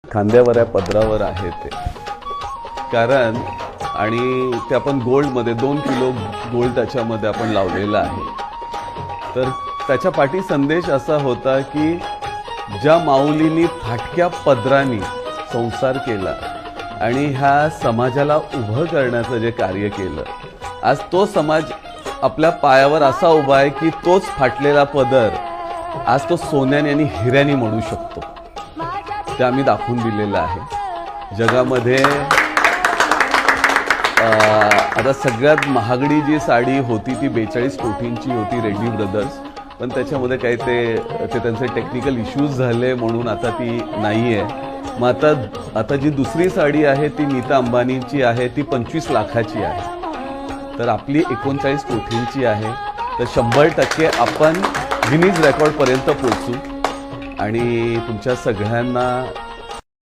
खांद्यावर आहे, पदरावर आहे ते कारण आणि ते आपण गोल्डमध्ये 2 किलो गोल्ड त्याच्यामध्ये आपण लावलेलं आहे. तर त्याच्या पाठी संदेश असा होता की ज्या माऊलींनी फाटक्या पदरांनी संसार केला आणि ह्या समाजाला उभं करण्याचं जे कार्य केलं, आज तो समाज आपल्या पायावर असा उभा आहे की तोच फाटलेला पदर आज तो सोन्याने आणि हिऱ्याने मोडू शकतो. ते आम्ही दाखवून दिलेलं आहे जगामध्ये. आता सगळ्यात महागडी जी साडी होती ती 42 कोटींची होती, रेड्डी ब्रदर्स. पण त्याच्यामध्ये काही ते त्यांचे टेक्निकल इश्यूज झाले म्हणून आता ती नाही आहे. मग आता जी दुसरी साडी आहे ती नीता अंबानींची आहे, ती 25 लाखाची आहे. तर आपली 39 कोटींची आहे. तर 100% आपण गिनीज रेकॉर्डपर्यंत पोहोचू आणि तुमच्या सगळ्यांना